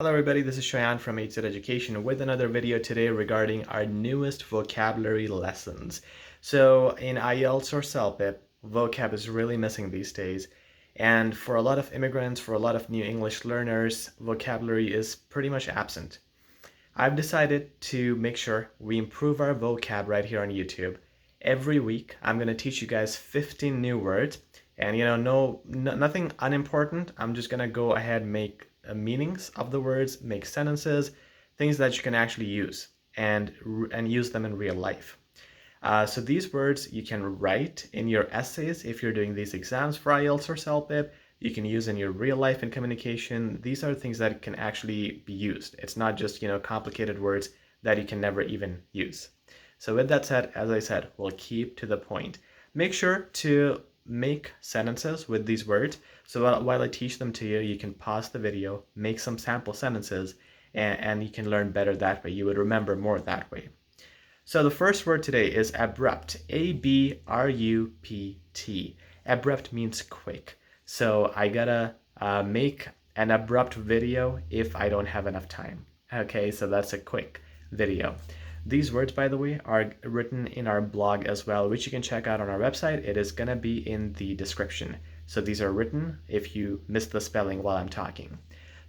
Hello everybody, this is Shayan from HZ Education with another video today regarding our newest vocabulary lessons. So in IELTS or CELPIP, vocab is really missing these days. And for a lot of immigrants, for a lot of new English learners, vocabulary is pretty much absent. I've decided to make sure we improve our vocab right here on YouTube. Every week, I'm going to teach you guys 15 new words. And nothing unimportant. I'm just going to go ahead and make meanings of the words, make sentences, things that you can actually use and use them in real life. So these words you can write in your essays if you're doing these exams for IELTS or CELPIP. You can use in your real life and communication. These are things that can actually be used. It's not just, complicated words that you can never even use. So with that said, as I said, we'll keep to the point. Make sure to make sentences with these words. So while I teach them to you, you can pause the video, make some sample sentences, and you can learn better that way. You would remember more that way. So the first word today is abrupt, A-B-R-U-P-T. Abrupt means quick. So I gotta make an abrupt video if I don't have enough time. Okay, so that's a quick video. These words, by the way, are written in our blog as well, which you can check out on our website. It is gonna be in the description. So these are written if you missed the spelling while I'm talking.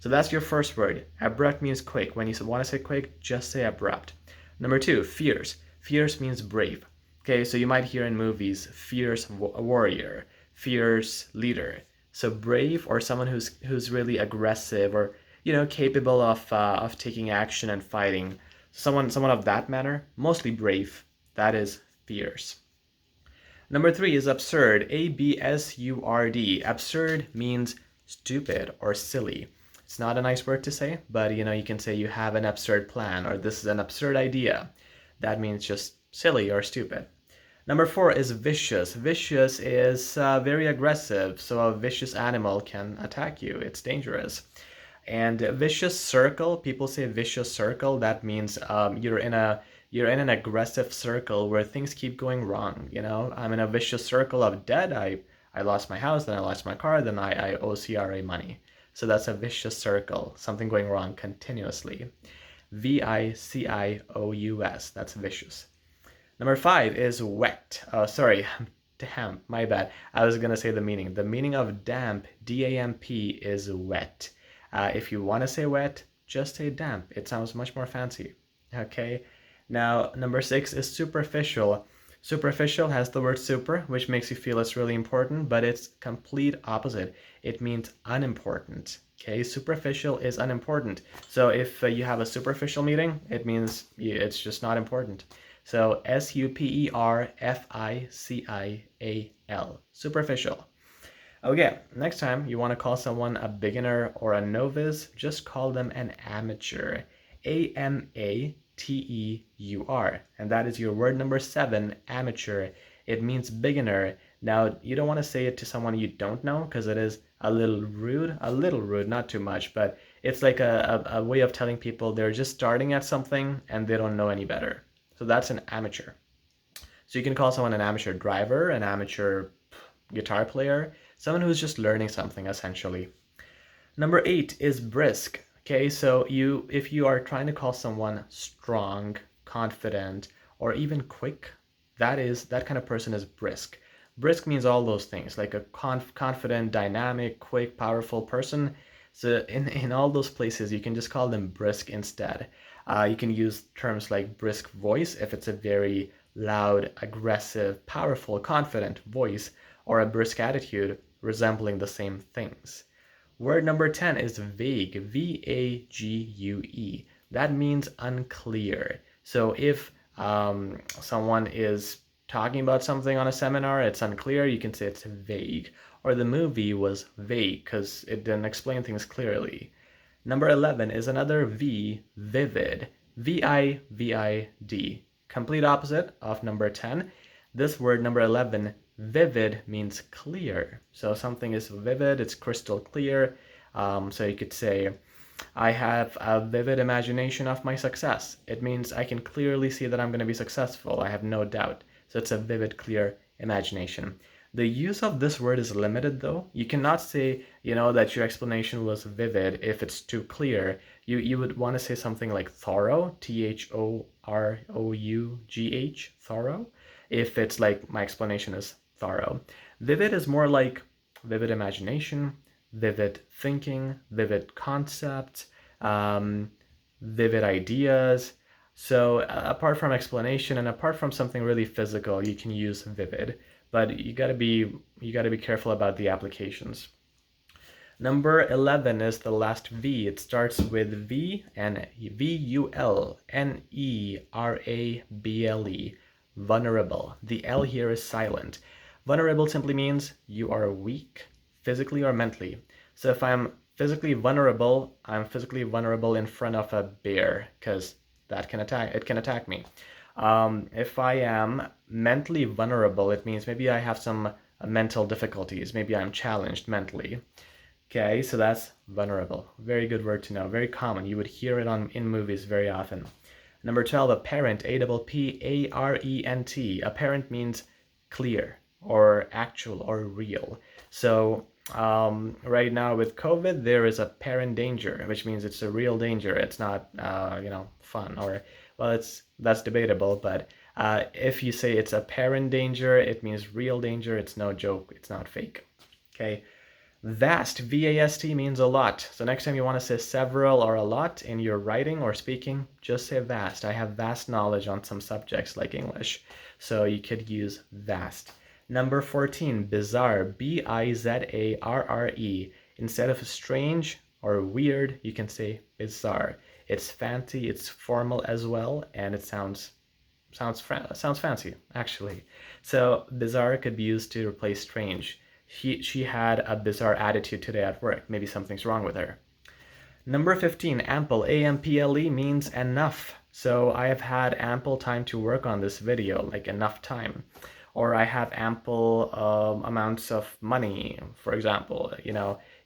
So that's your first word. Abrupt means quick. When you want to say quick, just say abrupt. Number two, fierce. Fierce means brave. Okay, so you might hear in movies, fierce warrior, fierce leader. So brave, or someone who's really aggressive, or capable of taking action and fighting. Someone of that manner, mostly brave. That is fierce. Number three is absurd, A-B-S-U-R-D. Absurd means stupid or silly. It's not a nice word to say, but you can say you have an absurd plan, or this is an absurd idea. That means just silly or stupid. Number four is vicious. Vicious is very aggressive, so a vicious animal can attack you. It's dangerous. And vicious circle, people say vicious circle, that means you're in an aggressive circle where things keep going wrong. I'm in a vicious circle of debt. I lost my house, then I lost my car, then I owe CRA money. So that's a vicious circle, something going wrong continuously. V-I-C-I-O-U-S, that's vicious. Number five is wet. Oh, sorry, damp, my bad. I was gonna say the meaning. The meaning of damp, D-A-M-P, is wet. If you want to say wet, just say damp. It sounds much more fancy. Okay. Now, number six is superficial. Superficial has the word super, which makes you feel it's really important, but it's complete opposite. It means unimportant. Okay, superficial is unimportant. So if you have a superficial meeting, it means it's just not important. So S-U-P-E-R-F-I-C-I-A-L, superficial. Okay, next time you want to call someone a beginner or a novice, just call them an amateur. A-M-A-T-E-U-R. And that is your word number seven, amateur. It means beginner. Now, you don't want to say it to someone you don't know because it is a little rude, not too much, but it's like a way of telling people they're just starting at something and they don't know any better. So that's an amateur. So you can call someone an amateur driver, an amateur guitar player, someone who's just learning something essentially. Number eight is brisk. Okay, so if you are trying to call someone strong, confident, or even quick, that kind of person is brisk. Brisk means all those things, like a confident, dynamic, quick, powerful person. So in all those places, you can just call them brisk instead. You can use terms like brisk voice if it's a very loud, aggressive, powerful, confident voice, or a brisk attitude resembling the same things. Word number 10 is vague, V-A-G-U-E. That means unclear. So if someone is talking about something on a seminar, it's unclear, you can say it's vague. Or the movie was vague because it didn't explain things clearly. Number 11 is another V, vivid, V-I-V-I-D. Complete opposite of number 10. This word, number 11, vivid, means clear. So something is vivid, it's crystal clear. So you could say, I have a vivid imagination of my success. It means I can clearly see that I'm going to be successful. I have no doubt. So it's a vivid, clear imagination. The use of this word is limited though. You cannot say, that your explanation was vivid if it's too clear. You would want to say something like thorough, Thorough, thorough, if it's like my explanation is thorough. Vivid is more like vivid imagination, vivid thinking, vivid concept, vivid ideas. So apart from explanation and apart from something really physical, you can use vivid, but you gotta be careful about the applications. Number 11 is the last V. It starts with V and vulnerable. Vulnerable. The L here is silent. Vulnerable simply means you are weak, physically or mentally. So if I'm physically vulnerable, I'm physically vulnerable in front of a bear because it can attack me. If I am mentally vulnerable, it means maybe I have some mental difficulties. Maybe I'm challenged mentally. Okay, so that's vulnerable. Very good word to know. Very common. You would hear it in movies very often. Number 12, apparent. Apparent. Apparent means clear or actual or real. So right now with COVID, there is apparent danger, which means it's a real danger. It's not, fun or, well, that's debatable. But if you say it's apparent danger, it means real danger. It's no joke. It's not fake. Okay. Vast, V-A-S-T, means a lot. So next time you want to say several or a lot in your writing or speaking, just say vast. I have vast knowledge on some subjects like English. So you could use vast. Number 14, bizarre, B-I-Z-A-R-R-E. Instead of strange or weird, you can say bizarre. It's fancy, it's formal as well, and it sounds fancy, actually. So bizarre could be used to replace strange. She had a bizarre attitude today at work. Maybe something's wrong with her. Number 15, ample, A-M-P-L-E, means enough. So I have had ample time to work on this video, like enough time. Or I have ample amounts of money, for example,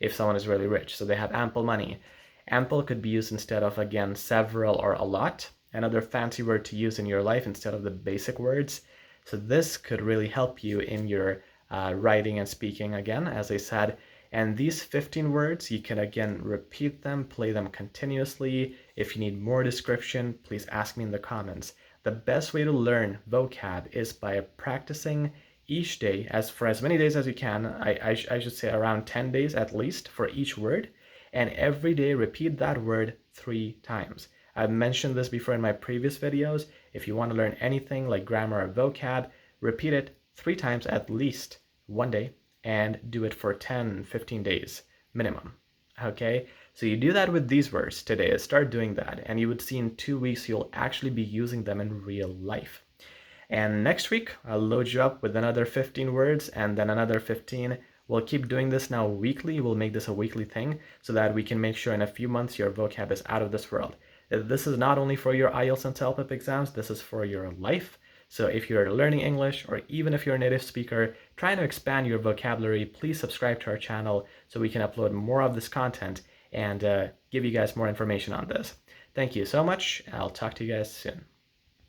if someone is really rich. So they have ample money. Ample could be used instead of, again, several or a lot. Another fancy word to use in your life instead of the basic words. So this could really help you in your writing and speaking again, as I said. And these 15 words, you can again repeat them, play them continuously. If you need more description, please ask me in the comments. The best way to learn vocab is by practicing each day, for as many days as you can. I should say around 10 days at least for each word. And every day repeat that word 3 times. I've mentioned this before in my previous videos. If you want to learn anything like grammar or vocab, repeat it 3 times at least one day and do it for 10-15 days minimum. Okay, so you do that with these words today. Start doing that and you would see in 2 weeks you'll actually be using them in real life. And next week I'll load you up with another 15 words and then another 15. We'll keep doing this now weekly. We'll make this a weekly thing so that we can make sure in a few months your vocab is out of this world. This is not only for your IELTS and CELPIP exams, this is for your life. So if you're learning English or even if you're a native speaker trying to expand your vocabulary, please subscribe to our channel so we can upload more of this content and give you guys more information on this. Thank you so much. I'll talk to you guys soon.